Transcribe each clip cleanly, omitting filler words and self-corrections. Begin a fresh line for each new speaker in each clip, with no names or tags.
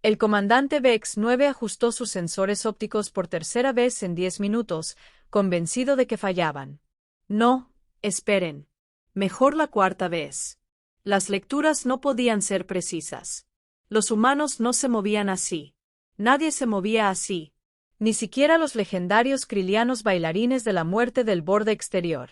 El comandante Vex-9 ajustó sus sensores ópticos por tercera vez en 10 minutos, convencido de que fallaban. No, esperen. Mejor la cuarta vez. Las lecturas no podían ser precisas. Los humanos no se movían así. Nadie se movía así. Ni siquiera los legendarios krilianos bailarines de la muerte del borde exterior.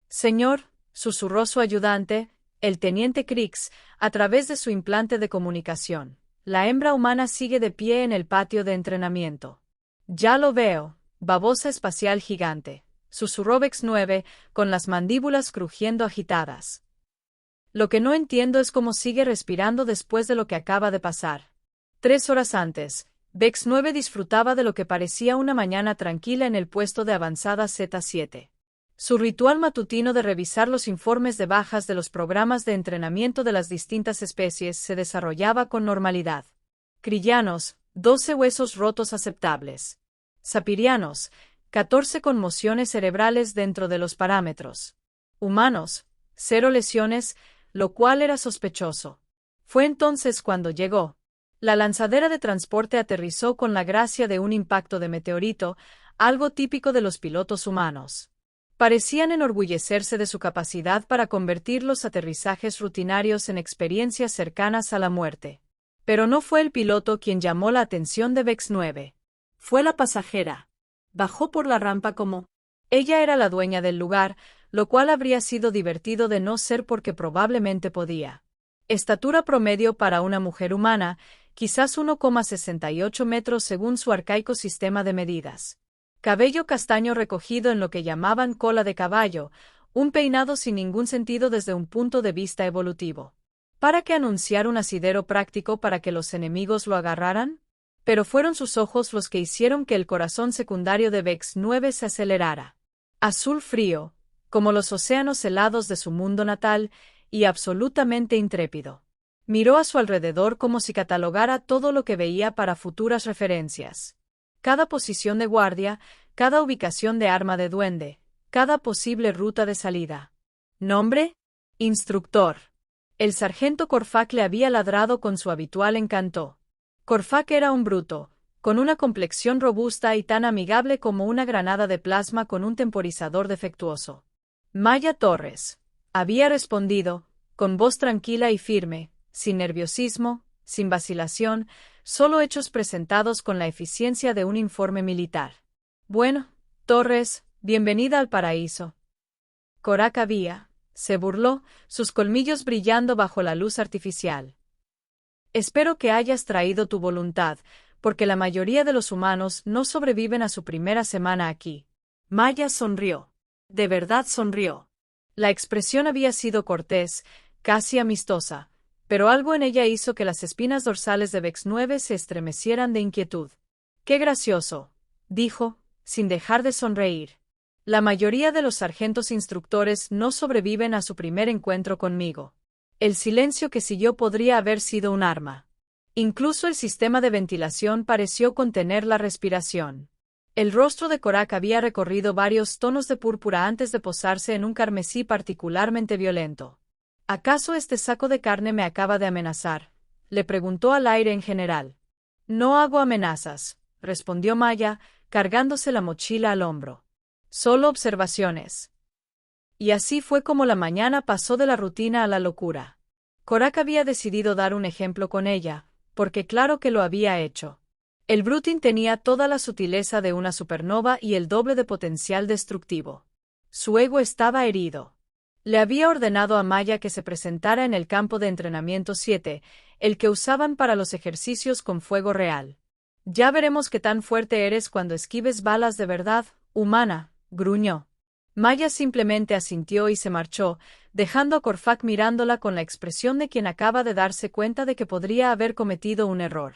Señor, susurró su ayudante, el teniente Krix, a través de su implante de comunicación. La hembra humana sigue de pie en el patio de entrenamiento. Ya lo veo, babosa espacial gigante, susurró Vex-9, con las mandíbulas crujiendo agitadas. Lo que no entiendo es cómo sigue respirando después de lo que acaba de pasar. 3 horas antes, Vex-9 disfrutaba de lo que parecía una mañana tranquila en el puesto de avanzada Z-7. Su ritual matutino de revisar los informes de bajas de los programas de entrenamiento de las distintas especies se desarrollaba con normalidad. Krillanos, 12 huesos rotos aceptables. Sapirianos, 14 conmociones cerebrales dentro de los parámetros. Humanos, 0 lesiones, lo cual era sospechoso. Fue entonces cuando llegó. La lanzadera de transporte aterrizó con la gracia de un impacto de meteorito, algo típico de los pilotos humanos. Parecían enorgullecerse de su capacidad para convertir los aterrizajes rutinarios en experiencias cercanas a la muerte. Pero no fue el piloto quien llamó la atención de Vex-9. Fue la pasajera. Bajó por la rampa como... Ella era la dueña del lugar, lo cual habría sido divertido de no ser porque probablemente podía. Estatura promedio para una mujer humana, quizás 1,68 metros según su arcaico sistema de medidas. Cabello castaño recogido en lo que llamaban cola de caballo, un peinado sin ningún sentido desde un punto de vista evolutivo. ¿Para qué anunciar un asidero práctico para que los enemigos lo agarraran? Pero fueron sus ojos los que hicieron que el corazón secundario de Vex-9 se acelerara. Azul frío, como los océanos helados de su mundo natal, y absolutamente intrépido. Miró a su alrededor como si catalogara todo lo que veía para futuras referencias. Cada posición de guardia, cada ubicación de arma de duende, cada posible ruta de salida. ¿Nombre? Instructor. El sargento Korfak le había ladrado con su habitual encanto. Korfak era un bruto, con una complexión robusta y tan amigable como una granada de plasma con un temporizador defectuoso. Maya Torres. Había respondido, con voz tranquila y firme, sin nerviosismo, sin vacilación, solo hechos presentados con la eficiencia de un informe militar. Bueno, Torres, bienvenida al paraíso. Korak había, se burló, sus colmillos brillando bajo la luz artificial. Espero que hayas traído tu voluntad, porque la mayoría de los humanos no sobreviven a su primera semana aquí. Maya sonrió. De verdad sonrió. La expresión había sido cortés, casi amistosa, pero algo en ella hizo que las espinas dorsales de Vex-9 se estremecieran de inquietud. «Qué gracioso», dijo, sin dejar de sonreír. «La mayoría de los sargentos instructores no sobreviven a su primer encuentro conmigo». El silencio que siguió podría haber sido un arma. Incluso el sistema de ventilación pareció contener la respiración. El rostro de Korak había recorrido varios tonos de púrpura antes de posarse en un carmesí particularmente violento. ¿Acaso este saco de carne me acaba de amenazar?, le preguntó al aire en general. No hago amenazas, respondió Maya, cargándose la mochila al hombro. Solo observaciones. Y así fue como la mañana pasó de la rutina a la locura. Korak había decidido dar un ejemplo con ella, porque claro que lo había hecho. El Brutin tenía toda la sutileza de una supernova y el doble de potencial destructivo. Su ego estaba herido. Le había ordenado a Maya que se presentara en el campo de entrenamiento 7, el que usaban para los ejercicios con fuego real. Ya veremos qué tan fuerte eres cuando esquives balas de verdad, humana, gruñó. Maya simplemente asintió y se marchó, dejando a Korfak mirándola con la expresión de quien acaba de darse cuenta de que podría haber cometido un error.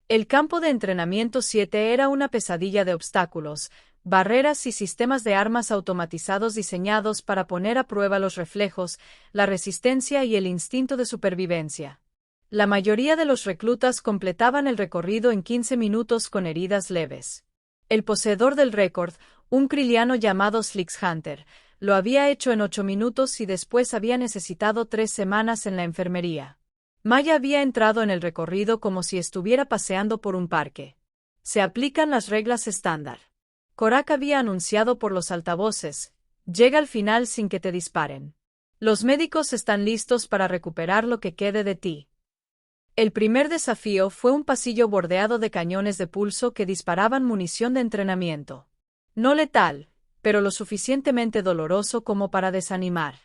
El campo de entrenamiento 7 era una pesadilla de obstáculos, barreras y sistemas de armas automatizados diseñados para poner a prueba los reflejos, la resistencia y el instinto de supervivencia. La mayoría de los reclutas completaban el recorrido en 15 minutos con heridas leves. El poseedor del récord, un kriliano llamado Slixhunter, lo había hecho en 8 minutos y después había necesitado 3 semanas en la enfermería. Maya había entrado en el recorrido como si estuviera paseando por un parque. Se aplican las reglas estándar. Korak había anunciado por los altavoces: llega al final sin que te disparen. Los médicos están listos para recuperar lo que quede de ti. El primer desafío fue un pasillo bordeado de cañones de pulso que disparaban munición de entrenamiento. No letal, pero lo suficientemente doloroso como para desanimar.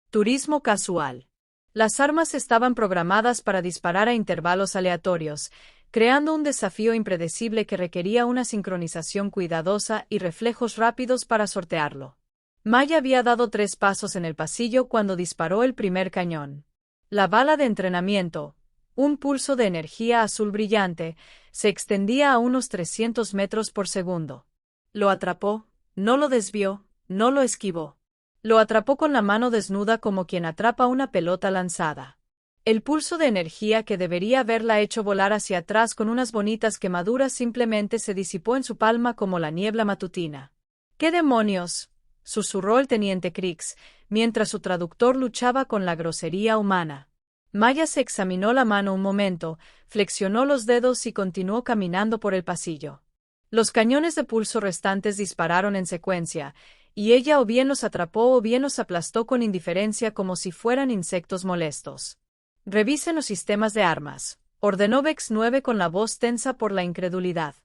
Turismo casual. Las armas estaban programadas para disparar a intervalos aleatorios, creando un desafío impredecible que requería una sincronización cuidadosa y reflejos rápidos para sortearlo. Maya había dado 3 pasos en el pasillo cuando disparó el primer cañón. La bala de entrenamiento, un pulso de energía azul brillante, se extendía a unos 300 metros por segundo. Lo atrapó, no lo desvió, no lo esquivó. Lo atrapó con la mano desnuda como quien atrapa una pelota lanzada. El pulso de energía que debería haberla hecho volar hacia atrás con unas bonitas quemaduras simplemente se disipó en su palma como la niebla matutina. —¿Qué demonios? —susurró el teniente Kriegs, mientras su traductor luchaba con la grosería humana. Maya se examinó la mano un momento, flexionó los dedos y continuó caminando por el pasillo. Los cañones de pulso restantes dispararon en secuencia, y ella o bien los atrapó o bien los aplastó con indiferencia como si fueran insectos molestos. —Revisen los sistemas de armas —ordenó Vex 9 con la voz tensa por la incredulidad.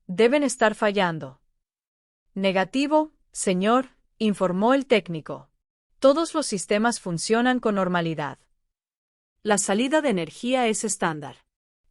—Deben estar fallando. —Negativo, señor —informó el técnico. Todos los sistemas funcionan con normalidad. La salida de energía es estándar.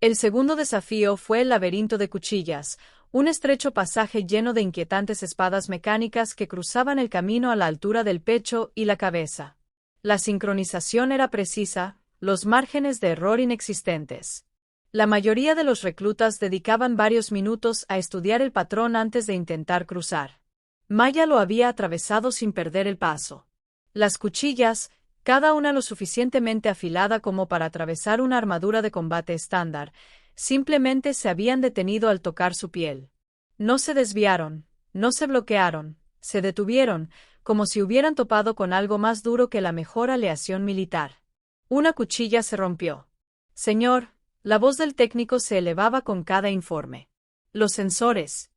El segundo desafío fue el laberinto de cuchillas, un estrecho pasaje lleno de inquietantes espadas mecánicas que cruzaban el camino a la altura del pecho y la cabeza. La sincronización era precisa, los márgenes de error inexistentes. La mayoría de los reclutas dedicaban varios minutos a estudiar el patrón antes de intentar cruzar. Maya lo había atravesado sin perder el paso. Las cuchillas, cada una lo suficientemente afilada como para atravesar una armadura de combate estándar, simplemente se habían detenido al tocar su piel. No se desviaron, no se bloquearon, se detuvieron, como si hubieran topado con algo más duro que la mejor aleación militar. Una cuchilla se rompió. —Señor, la voz del técnico se elevaba con cada informe. Los sensores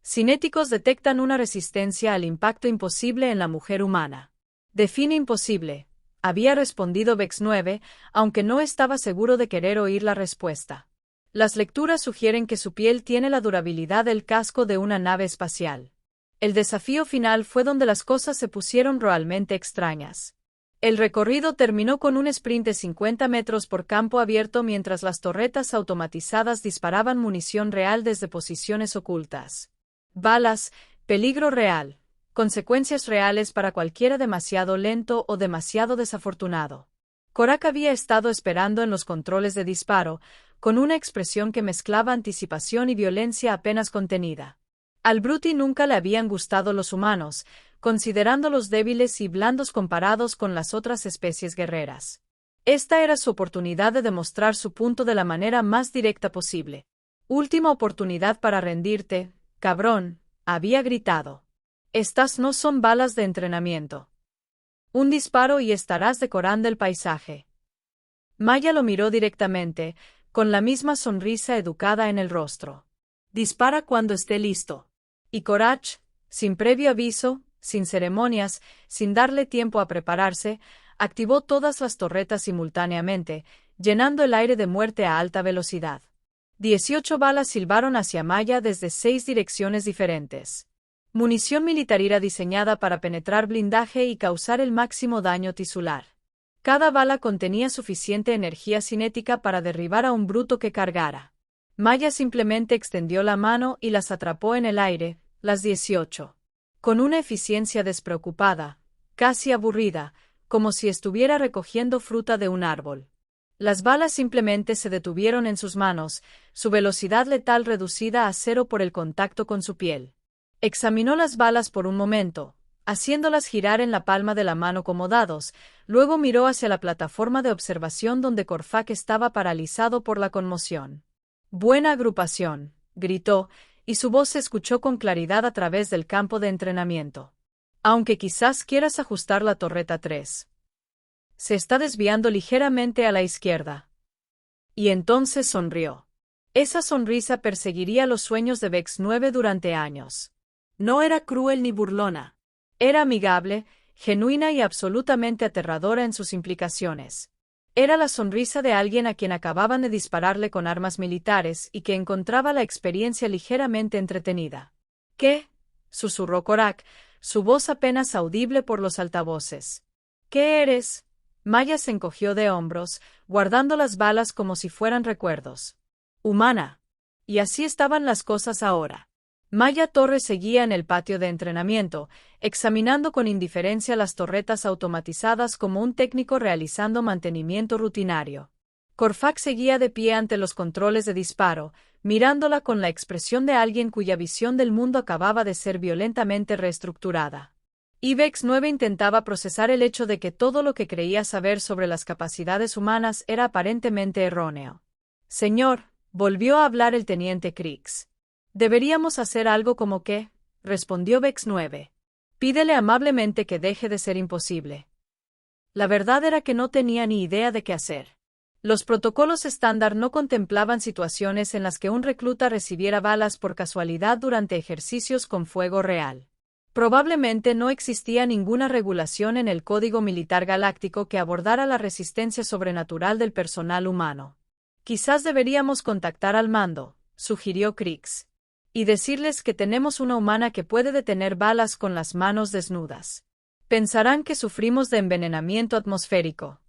cinéticos detectan una resistencia al impacto imposible en la mujer humana. —Define imposible —había respondido Vex 9, aunque no estaba seguro de querer oír la respuesta. Las lecturas sugieren que su piel tiene la durabilidad del casco de una nave espacial. El desafío final fue donde las cosas se pusieron realmente extrañas. El recorrido terminó con un sprint de 50 metros por campo abierto mientras las torretas automatizadas disparaban munición real desde posiciones ocultas. Balas, peligro real. Consecuencias reales para cualquiera demasiado lento o demasiado desafortunado. Korak había estado esperando en los controles de disparo, con una expresión que mezclaba anticipación y violencia apenas contenida. Al Bruti nunca le habían gustado los humanos, considerándolos débiles y blandos comparados con las otras especies guerreras. Esta era su oportunidad de demostrar su punto de la manera más directa posible. —Última oportunidad para rendirte, cabrón —había gritado. Estas no son balas de entrenamiento. Un disparo y estarás decorando el paisaje. Maya lo miró directamente, con la misma sonrisa educada en el rostro. —Dispara cuando esté listo. Y Korak, sin previo aviso, sin ceremonias, sin darle tiempo a prepararse, activó todas las torretas simultáneamente, llenando el aire de muerte a alta velocidad. 18 balas silbaron hacia Maya desde 6 direcciones diferentes. Munición militar diseñada para penetrar blindaje y causar el máximo daño tisular. Cada bala contenía suficiente energía cinética para derribar a un bruto que cargara. Maya simplemente extendió la mano y las atrapó en el aire, las 18. Con una eficiencia despreocupada, casi aburrida, como si estuviera recogiendo fruta de un árbol. Las balas simplemente se detuvieron en sus manos, su velocidad letal reducida a 0 por el contacto con su piel. Examinó las balas por un momento, haciéndolas girar en la palma de la mano como dados, luego miró hacia la plataforma de observación donde Korfak estaba paralizado por la conmoción. —Buena agrupación —gritó, y su voz se escuchó con claridad a través del campo de entrenamiento. —Aunque quizás quieras ajustar la torreta 3. Se está desviando ligeramente a la izquierda. Y entonces sonrió. Esa sonrisa perseguiría los sueños de Vex 9 durante años. No era cruel ni burlona. Era amigable, genuina y absolutamente aterradora en sus implicaciones. Era la sonrisa de alguien a quien acababan de dispararle con armas militares y que encontraba la experiencia ligeramente entretenida. ¿Qué? Susurró Korak, su voz apenas audible por los altavoces. ¿Qué eres? Maya se encogió de hombros, guardando las balas como si fueran recuerdos. Humana. Y así estaban las cosas ahora. Maya Torres seguía en el patio de entrenamiento, examinando con indiferencia las torretas automatizadas como un técnico realizando mantenimiento rutinario. Korfak seguía de pie ante los controles de disparo, mirándola con la expresión de alguien cuya visión del mundo acababa de ser violentamente reestructurada. Vex 9 intentaba procesar el hecho de que todo lo que creía saber sobre las capacidades humanas era aparentemente erróneo. Señor, volvió a hablar el teniente Kriegs. Deberíamos hacer algo como que, respondió Vex 9. Pídele amablemente que deje de ser imposible. La verdad era que no tenía ni idea de qué hacer. Los protocolos estándar no contemplaban situaciones en las que un recluta recibiera balas por casualidad durante ejercicios con fuego real. Probablemente no existía ninguna regulación en el Código Militar Galáctico que abordara la resistencia sobrenatural del personal humano. Quizás deberíamos contactar al mando, sugirió Kriegs, y decirles que tenemos una humana que puede detener balas con las manos desnudas. Pensarán que sufrimos de envenenamiento atmosférico.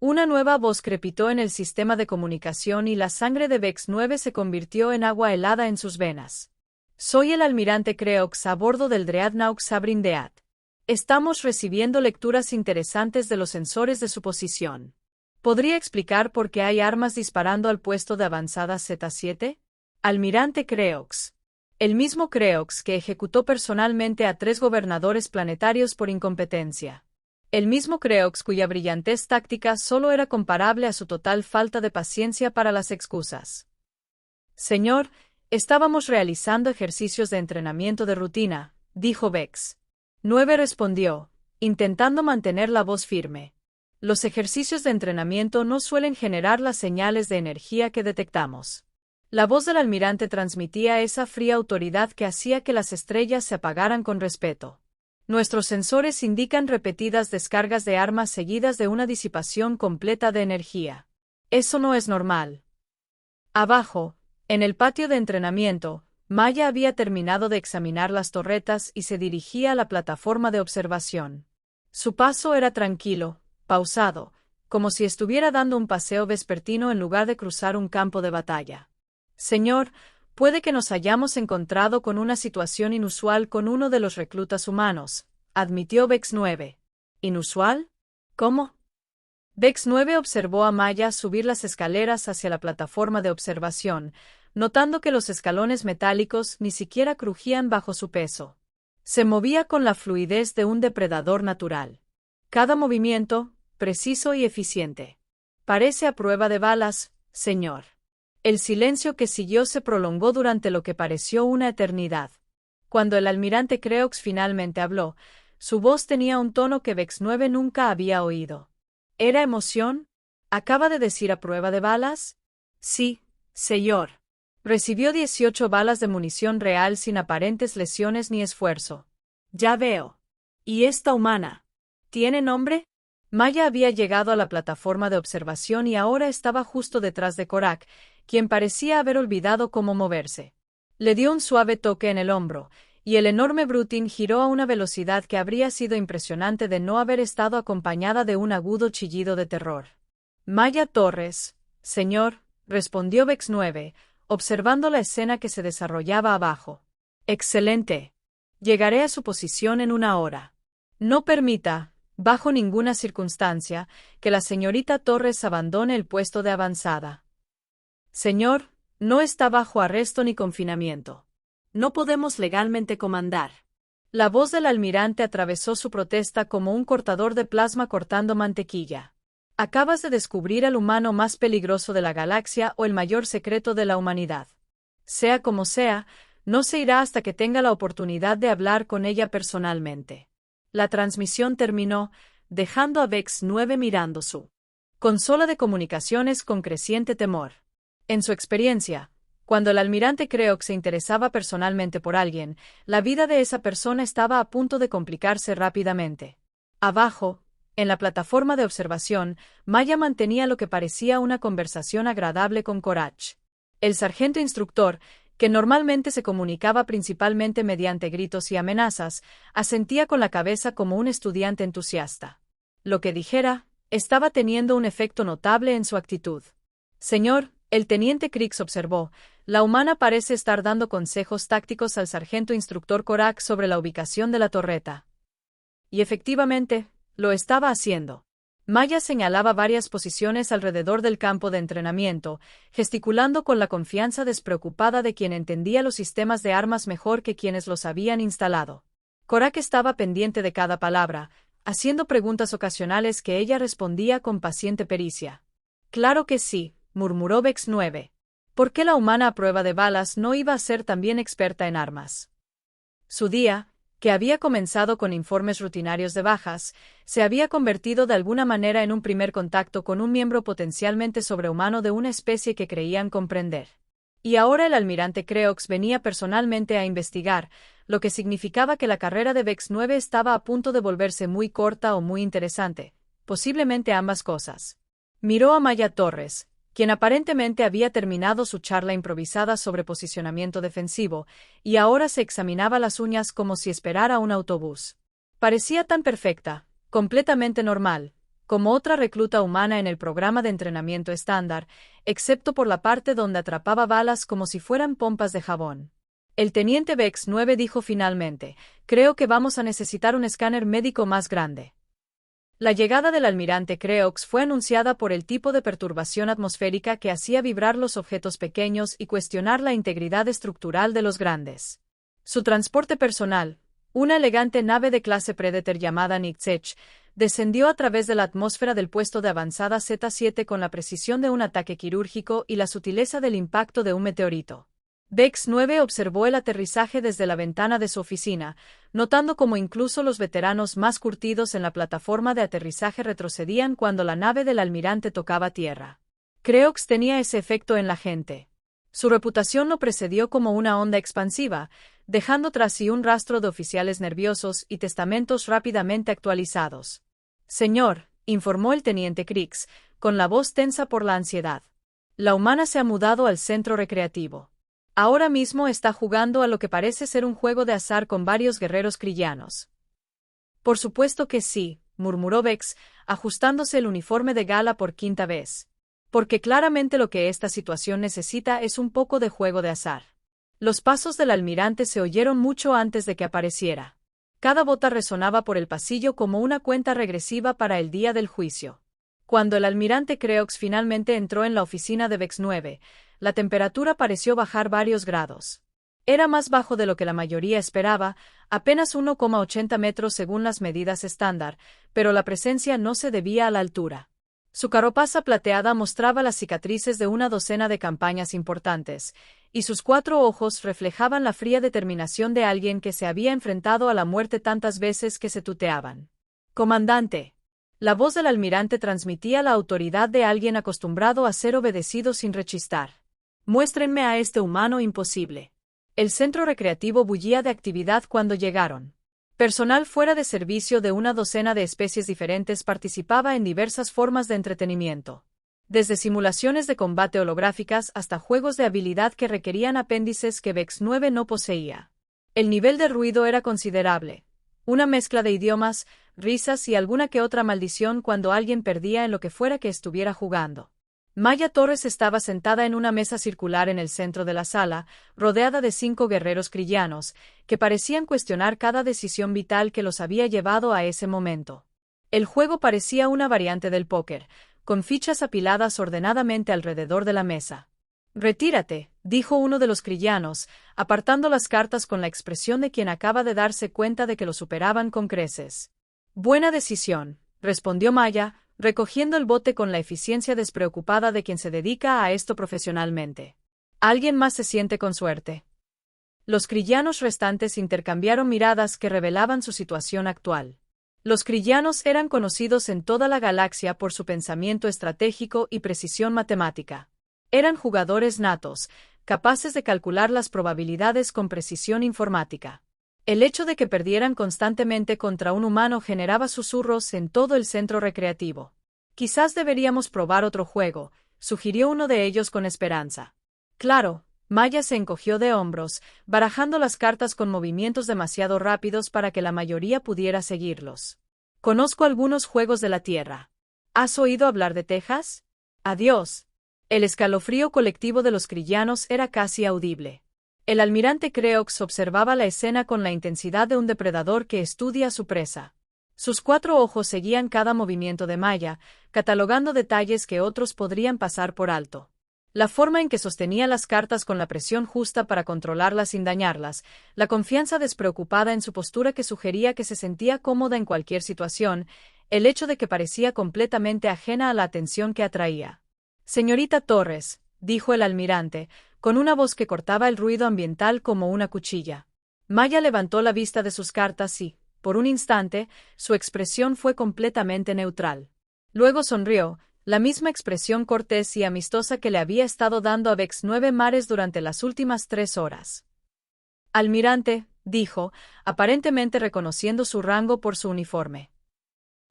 Una nueva voz crepitó en el sistema de comunicación y la sangre de Vex 9 se convirtió en agua helada en sus venas. Soy el almirante Creox a bordo del Dreadnought Sabrindeat. Estamos recibiendo lecturas interesantes de los sensores de su posición. ¿Podría explicar por qué hay armas disparando al puesto de avanzada Z7? Almirante Creox. El mismo Creox que ejecutó personalmente a 3 gobernadores planetarios por incompetencia. El mismo Creox cuya brillantez táctica solo era comparable a su total falta de paciencia para las excusas. Señor, estábamos realizando ejercicios de entrenamiento de rutina, dijo Vex. 9 respondió, intentando mantener la voz firme. Los ejercicios de entrenamiento no suelen generar las señales de energía que detectamos. La voz del almirante transmitía esa fría autoridad que hacía que las estrellas se apagaran con respeto. Nuestros sensores indican repetidas descargas de armas seguidas de una disipación completa de energía. Eso no es normal. Abajo, en el patio de entrenamiento, Maya había terminado de examinar las torretas y se dirigía a la plataforma de observación. Su paso era tranquilo, pausado, como si estuviera dando un paseo vespertino en lugar de cruzar un campo de batalla. Señor, puede que nos hayamos encontrado con una situación inusual con uno de los reclutas humanos, admitió Vex 9. ¿Inusual? ¿Cómo? Vex 9 observó a Maya subir las escaleras hacia la plataforma de observación, notando que los escalones metálicos ni siquiera crujían bajo su peso. Se movía con la fluidez de un depredador natural. Cada movimiento, preciso y eficiente. Parece a prueba de balas, señor. El silencio que siguió se prolongó durante lo que pareció una eternidad. Cuando el almirante Creox finalmente habló, su voz tenía un tono que Vex 9 nunca había oído. ¿Era emoción? ¿Acaba de decir a prueba de balas? Sí, señor. Recibió 18 balas de munición real sin aparentes lesiones ni esfuerzo. Ya veo. ¿Y esta humana? ¿Tiene nombre? Maya había llegado a la plataforma de observación y ahora estaba justo detrás de Korak, quien parecía haber olvidado cómo moverse. Le dio un suave toque en el hombro, y el enorme Brutin giró a una velocidad que habría sido impresionante de no haber estado acompañada de un agudo chillido de terror. Maya Torres, señor, respondió Vex 9, observando la escena que se desarrollaba abajo. Excelente. Llegaré a su posición en 1 hora. No permita, bajo ninguna circunstancia, que la señorita Torres abandone el puesto de avanzada. Señor, no está bajo arresto ni confinamiento. No podemos legalmente comandar. La voz del almirante atravesó su protesta como un cortador de plasma cortando mantequilla. Acabas de descubrir al humano más peligroso de la galaxia o el mayor secreto de la humanidad. Sea como sea, no se irá hasta que tenga la oportunidad de hablar con ella personalmente. La transmisión terminó, dejando a Vex 9 mirando su Consola de comunicaciones con creciente temor. En su experiencia, cuando el almirante Creox se interesaba personalmente por alguien, la vida de esa persona estaba a punto de complicarse rápidamente. Abajo, en la plataforma de observación, Maya mantenía lo que parecía una conversación agradable con Corach. El sargento instructor, que normalmente se comunicaba principalmente mediante gritos y amenazas, asentía con la cabeza como un estudiante entusiasta. Lo que dijera, estaba teniendo un efecto notable en su actitud. Señor, el teniente Crix observó, la humana parece estar dando consejos tácticos al sargento instructor Corach sobre la ubicación de la torreta. Y efectivamente, lo estaba haciendo. Maya señalaba varias posiciones alrededor del campo de entrenamiento, gesticulando con la confianza despreocupada de quien entendía los sistemas de armas mejor que quienes los habían instalado. Corach estaba pendiente de cada palabra, haciendo preguntas ocasionales que ella respondía con paciente pericia. Claro que sí, murmuró Vex 9. ¿Por qué la humana a prueba de balas no iba a ser también experta en armas? Su día, que había comenzado con informes rutinarios de bajas, se había convertido de alguna manera en un primer contacto con un miembro potencialmente sobrehumano de una especie que creían comprender. Y ahora el almirante Creox venía personalmente a investigar, lo que significaba que la carrera de Vex 9 estaba a punto de volverse muy corta o muy interesante, posiblemente ambas cosas. Miró a Maya Torres, quien aparentemente había terminado su charla improvisada sobre posicionamiento defensivo, y ahora se examinaba las uñas como si esperara un autobús. Parecía tan perfecta, completamente normal, como otra recluta humana en el programa de entrenamiento estándar, excepto por la parte donde atrapaba balas como si fueran pompas de jabón. El teniente Vex 9 dijo finalmente, creo que vamos a necesitar un escáner médico más grande. La llegada del almirante Creox fue anunciada por el tipo de perturbación atmosférica que hacía vibrar los objetos pequeños y cuestionar la integridad estructural de los grandes. Su transporte personal, una elegante nave de clase Predator llamada Nixech, descendió a través de la atmósfera del puesto de avanzada Z-7 con la precisión de un ataque quirúrgico y la sutileza del impacto de un meteorito. Vex 9 observó el aterrizaje desde la ventana de su oficina, notando cómo incluso los veteranos más curtidos en la plataforma de aterrizaje retrocedían cuando la nave del almirante tocaba tierra. Creox tenía ese efecto en la gente. Su reputación lo precedió como una onda expansiva, dejando tras sí un rastro de oficiales nerviosos y testamentos rápidamente actualizados. Señor, informó el teniente Crix, con la voz tensa por la ansiedad. La humana se ha mudado al centro recreativo. Ahora mismo está jugando a lo que parece ser un juego de azar con varios guerreros crillanos. Por supuesto que sí, murmuró Vex, ajustándose el uniforme de gala por quinta vez. Porque claramente lo que esta situación necesita es un poco de juego de azar. Los pasos del almirante se oyeron mucho antes de que apareciera. Cada bota resonaba por el pasillo como una cuenta regresiva para el día del juicio. Cuando el almirante Creox finalmente entró en la oficina de Vex 9, la temperatura pareció bajar varios grados. Era más bajo de lo que la mayoría esperaba, apenas 1,80 metros según las medidas estándar, pero la presencia no se debía a la altura. Su carapaza plateada mostraba las cicatrices de una docena de campañas importantes, y sus 4 ojos reflejaban la fría determinación de alguien que se había enfrentado a la muerte tantas veces que se tuteaban. «Comandante». La voz del almirante transmitía la autoridad de alguien acostumbrado a ser obedecido sin rechistar. «Muéstrenme a este humano imposible». El centro recreativo bullía de actividad cuando llegaron. Personal fuera de servicio de una docena de especies diferentes participaba en diversas formas de entretenimiento. Desde simulaciones de combate holográficas hasta juegos de habilidad que requerían apéndices que Vex 9 no poseía. El nivel de ruido era considerable. Una mezcla de idiomas, risas y alguna que otra maldición cuando alguien perdía en lo que fuera que estuviera jugando. Maya Torres estaba sentada en una mesa circular en el centro de la sala, rodeada de 5 guerreros crillanos, que parecían cuestionar cada decisión vital que los había llevado a ese momento. El juego parecía una variante del póker, con fichas apiladas ordenadamente alrededor de la mesa. «Retírate», dijo uno de los crillanos, apartando las cartas con la expresión de quien acaba de darse cuenta de que lo superaban con creces. «Buena decisión», respondió Maya, recogiendo el bote con la eficiencia despreocupada de quien se dedica a esto profesionalmente. «¿Alguien más se siente con suerte?» Los crillanos restantes intercambiaron miradas que revelaban su situación actual. Los crillanos eran conocidos en toda la galaxia por su pensamiento estratégico y precisión matemática. Eran jugadores natos, capaces de calcular las probabilidades con precisión informática. El hecho de que perdieran constantemente contra un humano generaba susurros en todo el centro recreativo. Quizás deberíamos probar otro juego, sugirió uno de ellos con esperanza. Claro, Maya se encogió de hombros, barajando las cartas con movimientos demasiado rápidos para que la mayoría pudiera seguirlos. Conozco algunos juegos de la Tierra. ¿Has oído hablar de Texas? Adiós. El escalofrío colectivo de los crillanos era casi audible. El almirante Creox observaba la escena con la intensidad de un depredador que estudia a su presa. Sus 4 ojos seguían cada movimiento de Maya, catalogando detalles que otros podrían pasar por alto. La forma en que sostenía las cartas con la presión justa para controlarlas sin dañarlas, la confianza despreocupada en su postura que sugería que se sentía cómoda en cualquier situación, el hecho de que parecía completamente ajena a la atención que atraía. Señorita Torres, dijo el almirante, con una voz que cortaba el ruido ambiental como una cuchilla. Maya levantó la vista de sus cartas y, por un instante, su expresión fue completamente neutral. Luego sonrió, la misma expresión cortés y amistosa que le había estado dando a Vex 9 Mares durante las últimas 3 horas. Almirante, dijo, aparentemente reconociendo su rango por su uniforme.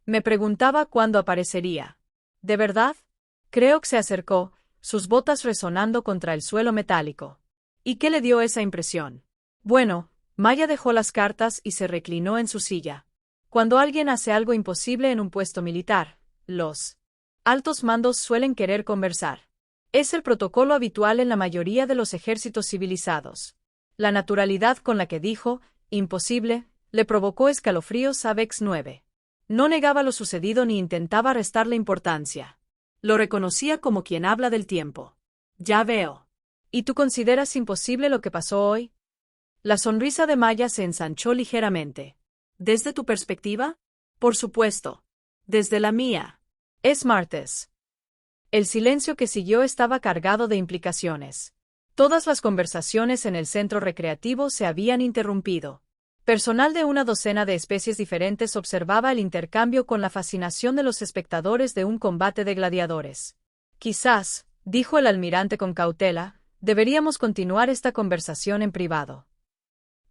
Me preguntaba cuándo aparecería. ¿De verdad? Creo que se acercó, sus botas resonando contra el suelo metálico. ¿Y qué le dio esa impresión? Bueno, Maya dejó las cartas y se reclinó en su silla. Cuando alguien hace algo imposible en un puesto militar, los altos mandos suelen querer conversar. Es el protocolo habitual en la mayoría de los ejércitos civilizados. La naturalidad con la que dijo, imposible, le provocó escalofríos a Vex 9. No negaba lo sucedido ni intentaba restarle importancia. Lo reconocía como quien habla del tiempo. Ya veo. ¿Y tú consideras imposible lo que pasó hoy? La sonrisa de Maya se ensanchó ligeramente. ¿Desde tu perspectiva? Por supuesto. Desde la mía. Es martes. El silencio que siguió estaba cargado de implicaciones. Todas las conversaciones en el centro recreativo se habían interrumpido. Personal de una docena de especies diferentes observaba el intercambio con la fascinación de los espectadores de un combate de gladiadores. Quizás, dijo el almirante con cautela, deberíamos continuar esta conversación en privado.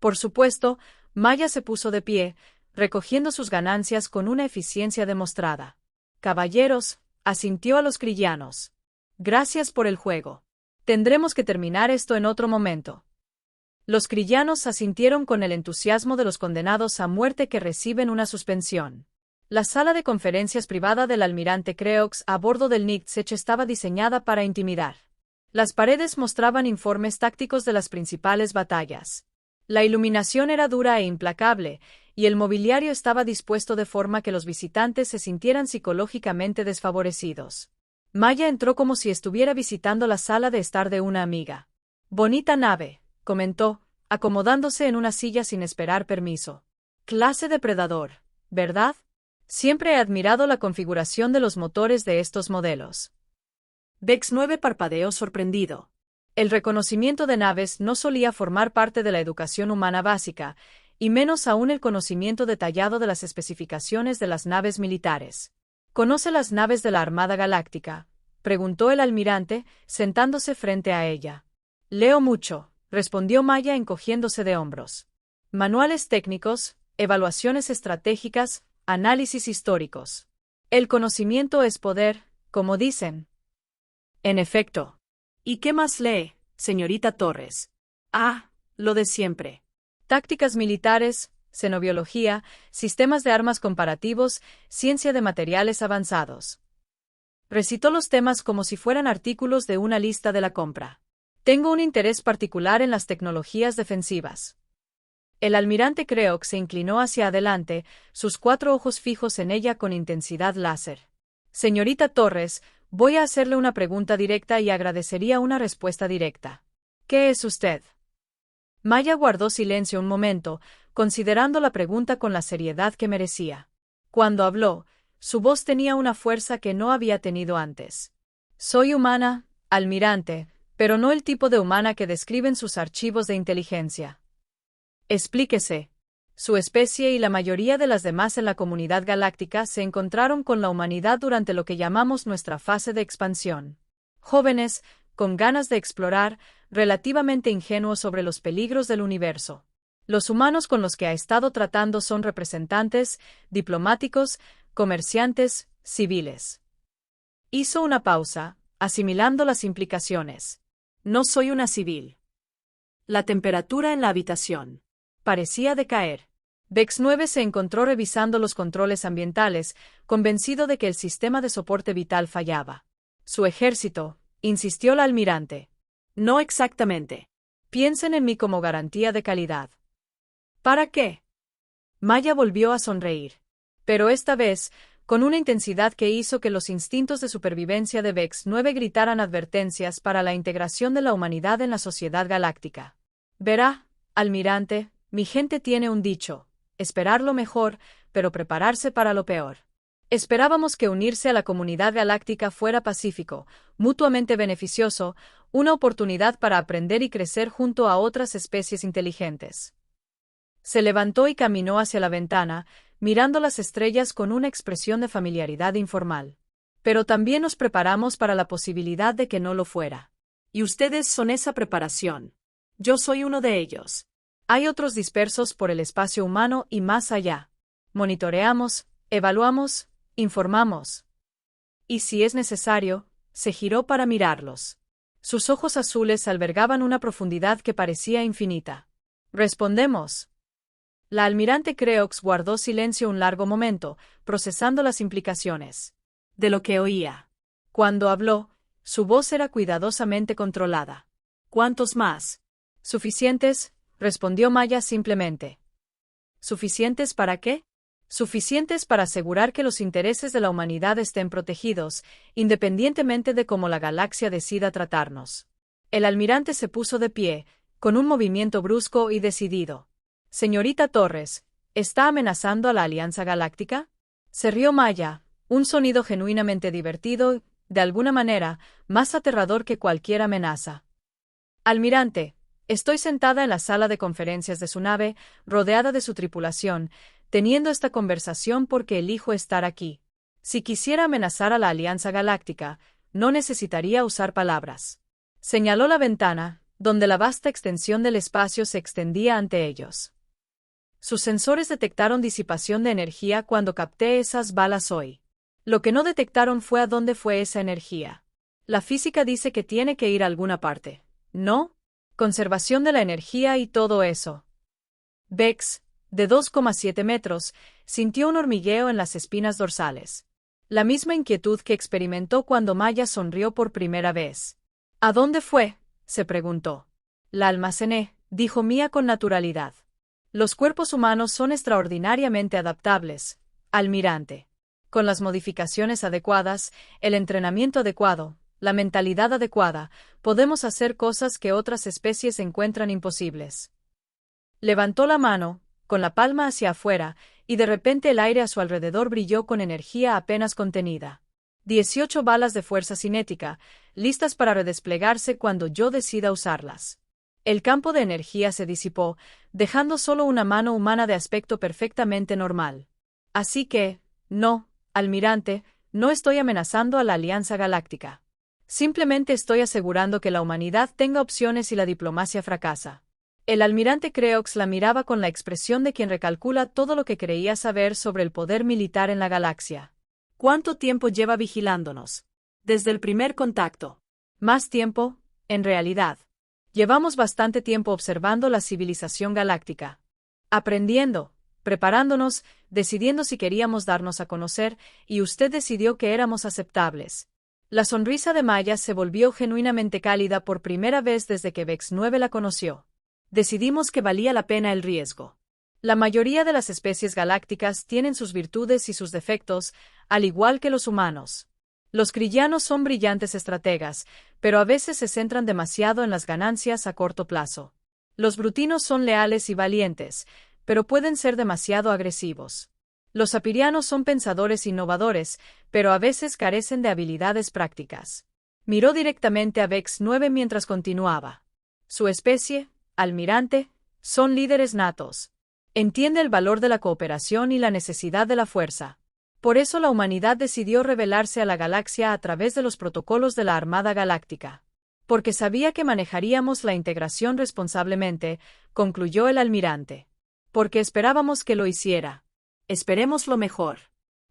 Por supuesto, Maya se puso de pie, recogiendo sus ganancias con una eficiencia demostrada. Caballeros, asintió a los crillanos. Gracias por el juego. Tendremos que terminar esto en otro momento. Los crillanos asintieron con el entusiasmo de los condenados a muerte que reciben una suspensión. La sala de conferencias privada del almirante Creox a bordo del Nichtsech estaba diseñada para intimidar. Las paredes mostraban informes tácticos de las principales batallas. La iluminación era dura e implacable, y el mobiliario estaba dispuesto de forma que los visitantes se sintieran psicológicamente desfavorecidos. Maya entró como si estuviera visitando la sala de estar de una amiga. Bonita nave, comentó, acomodándose en una silla sin esperar permiso. Clase depredador, ¿verdad? Siempre he admirado la configuración de los motores de estos modelos. Vex 9 parpadeó sorprendido. El reconocimiento de naves no solía formar parte de la educación humana básica, y menos aún el conocimiento detallado de las especificaciones de las naves militares. ¿Conoce las naves de la Armada Galáctica?, preguntó el almirante, sentándose frente a ella. Leo mucho, respondió Maya encogiéndose de hombros. Manuales técnicos, evaluaciones estratégicas, análisis históricos. El conocimiento es poder, como dicen. En efecto. ¿Y qué más lee, señorita Torres? Ah, lo de siempre. Tácticas militares, xenobiología, sistemas de armas comparativos, ciencia de materiales avanzados. Recitó los temas como si fueran artículos de una lista de la compra. Tengo un interés particular en las tecnologías defensivas. El almirante Creox se inclinó hacia adelante, sus 4 ojos fijos en ella con intensidad láser. Señorita Torres, voy a hacerle una pregunta directa y agradecería una respuesta directa. ¿Qué es usted? Maya guardó silencio un momento, considerando la pregunta con la seriedad que merecía. Cuando habló, su voz tenía una fuerza que no había tenido antes. Soy humana, almirante, pero no el tipo de humana que describen sus archivos de inteligencia. Explíquese. Su especie y la mayoría de las demás en la comunidad galáctica se encontraron con la humanidad durante lo que llamamos nuestra fase de expansión. Jóvenes, con ganas de explorar, relativamente ingenuos sobre los peligros del universo. Los humanos con los que ha estado tratando son representantes, diplomáticos, comerciantes, civiles. Hizo una pausa, asimilando las implicaciones. No soy una civil. La temperatura en la habitación parecía decaer. Vex 9 se encontró revisando los controles ambientales, convencido de que el sistema de soporte vital fallaba. Su ejército, insistió la almirante. No exactamente. Piensen en mí como garantía de calidad. ¿Para qué? Maya volvió a sonreír. Pero esta vez, con una intensidad que hizo que los instintos de supervivencia de Vex 9 gritaran advertencias para la integración de la humanidad en la sociedad galáctica. Verá, almirante, mi gente tiene un dicho: esperar lo mejor, pero prepararse para lo peor. Esperábamos que unirse a la comunidad galáctica fuera pacífico, mutuamente beneficioso, una oportunidad para aprender y crecer junto a otras especies inteligentes. Se levantó y caminó hacia la ventana, mirando las estrellas con una expresión de familiaridad informal. Pero también nos preparamos para la posibilidad de que no lo fuera. Y ustedes son esa preparación. Yo soy uno de ellos. Hay otros dispersos por el espacio humano y más allá. Monitoreamos, evaluamos, informamos. Y si es necesario, se giró para mirarlos. Sus ojos azules albergaban una profundidad que parecía infinita. Respondemos. La almirante Creox guardó silencio un largo momento, procesando las implicaciones de lo que oía. Cuando habló, su voz era cuidadosamente controlada. ¿Cuántos más? Suficientes, respondió Maya simplemente. ¿Suficientes para qué? Suficientes para asegurar que los intereses de la humanidad estén protegidos, independientemente de cómo la galaxia decida tratarnos. El almirante se puso de pie, con un movimiento brusco y decidido. Señorita Torres, ¿está amenazando a la Alianza Galáctica? Se rió Maya, un sonido genuinamente divertido, de alguna manera, más aterrador que cualquier amenaza. Almirante, estoy sentada en la sala de conferencias de su nave, rodeada de su tripulación, teniendo esta conversación porque elijo estar aquí. Si quisiera amenazar a la Alianza Galáctica, no necesitaría usar palabras. Señaló la ventana, donde la vasta extensión del espacio se extendía ante ellos. Sus sensores detectaron disipación de energía cuando capté esas balas hoy. Lo que no detectaron fue a dónde fue esa energía. La física dice que tiene que ir a alguna parte, ¿no? Conservación de la energía y todo eso. Vex, de 2,7 metros, sintió un hormigueo en las espinas dorsales. La misma inquietud que experimentó cuando Maya sonrió por primera vez. ¿A dónde fue?, se preguntó. La almacené, dijo Mía con naturalidad. Los cuerpos humanos son extraordinariamente adaptables, almirante. Con las modificaciones adecuadas, el entrenamiento adecuado, la mentalidad adecuada, podemos hacer cosas que otras especies encuentran imposibles. Levantó la mano, con la palma hacia afuera, y de repente el aire a su alrededor brilló con energía apenas contenida. 18 balas de fuerza cinética, listas para redesplegarse cuando yo decida usarlas. El campo de energía se disipó, dejando solo una mano humana de aspecto perfectamente normal. Así que, no, almirante, no estoy amenazando a la Alianza Galáctica. Simplemente estoy asegurando que la humanidad tenga opciones y la diplomacia fracasa. El almirante Creox la miraba con la expresión de quien recalcula todo lo que creía saber sobre el poder militar en la galaxia. ¿Cuánto tiempo lleva vigilándonos? Desde el primer contacto. Más tiempo, en realidad. Llevamos bastante tiempo observando la civilización galáctica. Aprendiendo, preparándonos, decidiendo si queríamos darnos a conocer, y usted decidió que éramos aceptables. La sonrisa de Maya se volvió genuinamente cálida por primera vez desde que Vex 9 la conoció. Decidimos que valía la pena el riesgo. La mayoría de las especies galácticas tienen sus virtudes y sus defectos, al igual que los humanos. Los krillanos son brillantes estrategas, pero a veces se centran demasiado en las ganancias a corto plazo. Los brutinos son leales y valientes, pero pueden ser demasiado agresivos. Los apirianos son pensadores innovadores, pero a veces carecen de habilidades prácticas. Miró directamente a Vex 9 mientras continuaba. Su especie, almirante, son líderes natos. Entiende el valor de la cooperación y la necesidad de la fuerza. Por eso la humanidad decidió revelarse a la galaxia a través de los protocolos de la Armada Galáctica. Porque sabía que manejaríamos la integración responsablemente, concluyó el almirante. Porque esperábamos que lo hiciera. Esperemos lo mejor.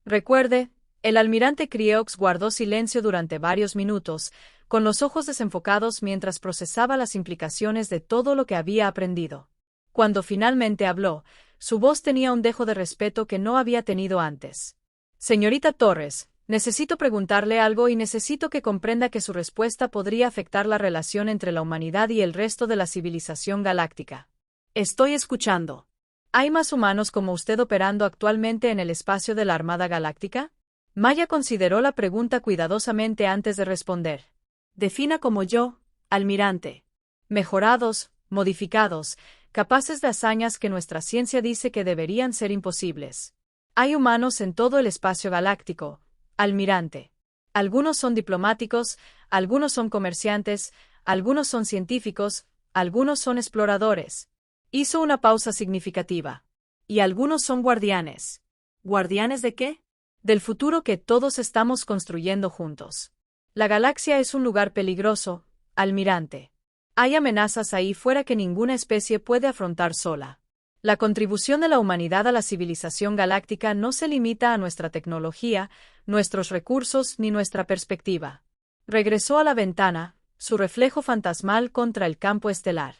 Recuerde, el almirante Criox guardó silencio durante varios minutos, con los ojos desenfocados mientras procesaba las implicaciones de todo lo que había aprendido. Cuando finalmente habló, su voz tenía un dejo de respeto que no había tenido antes. Señorita Torres, necesito preguntarle algo y necesito que comprenda que su respuesta podría afectar la relación entre la humanidad y el resto de la civilización galáctica. Estoy escuchando. ¿Hay más humanos como usted operando actualmente en el espacio de la Armada Galáctica? Maya consideró la pregunta cuidadosamente antes de responder. Defina como yo, almirante. Mejorados, modificados, capaces de hazañas que nuestra ciencia dice que deberían ser imposibles. Hay humanos en todo el espacio galáctico, almirante. Algunos son diplomáticos, algunos son comerciantes, algunos son científicos, algunos son exploradores. Hizo una pausa significativa. Y algunos son guardianes. ¿Guardianes de qué? Del futuro que todos estamos construyendo juntos. La galaxia es un lugar peligroso, almirante. Hay amenazas ahí fuera que ninguna especie puede afrontar sola. La contribución de la humanidad a la civilización galáctica no se limita a nuestra tecnología, nuestros recursos ni nuestra perspectiva. Regresó a la ventana, su reflejo fantasmal contra el campo estelar.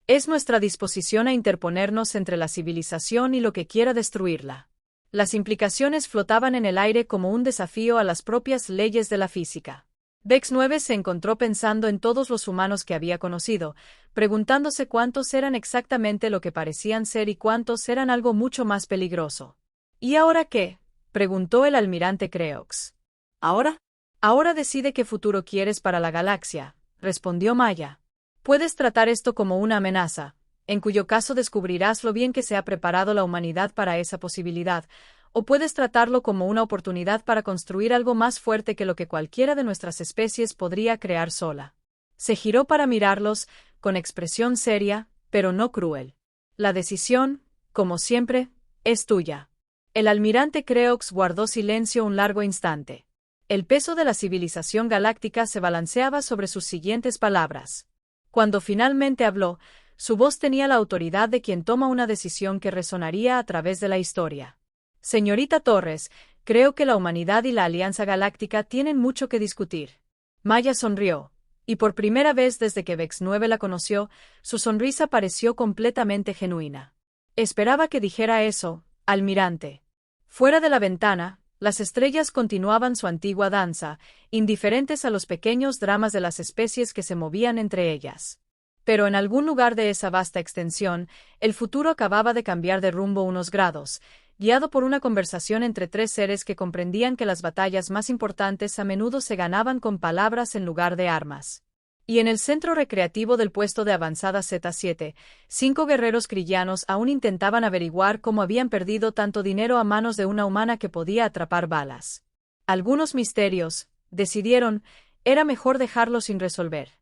Es nuestra disposición a interponernos entre la civilización y lo que quiera destruirla. Las implicaciones flotaban en el aire como un desafío a las propias leyes de la física. Vex 9 se encontró pensando en todos los humanos que había conocido, preguntándose cuántos eran exactamente lo que parecían ser y cuántos eran algo mucho más peligroso. ¿Y ahora qué? Preguntó el almirante Creox. ¿Ahora? Ahora decide qué futuro quieres para la galaxia, respondió Maya. Puedes tratar esto como una amenaza, en cuyo caso descubrirás lo bien que se ha preparado la humanidad para esa posibilidad, o puedes tratarlo como una oportunidad para construir algo más fuerte que lo que cualquiera de nuestras especies podría crear sola. Se giró para mirarlos, con expresión seria, pero no cruel. La decisión, como siempre, es tuya. El almirante Creox guardó silencio un largo instante. El peso de la civilización galáctica se balanceaba sobre sus siguientes palabras. Cuando finalmente habló, su voz tenía la autoridad de quien toma una decisión que resonaría a través de la historia. Señorita Torres, creo que la humanidad y la Alianza Galáctica tienen mucho que discutir. Maya sonrió, y por primera vez desde que Vex 9 la conoció, su sonrisa pareció completamente genuina. Esperaba que dijera eso, almirante. Fuera de la ventana, las estrellas continuaban su antigua danza, indiferentes a los pequeños dramas de las especies que se movían entre ellas. Pero en algún lugar de esa vasta extensión, el futuro acababa de cambiar de rumbo unos grados, guiado por una conversación entre tres seres que comprendían que las batallas más importantes a menudo se ganaban con palabras en lugar de armas. Y en el centro recreativo del puesto de avanzada Z7, 5 guerreros crillanos aún intentaban averiguar cómo habían perdido tanto dinero a manos de una humana que podía atrapar balas. Algunos misterios, decidieron, era mejor dejarlos sin resolver.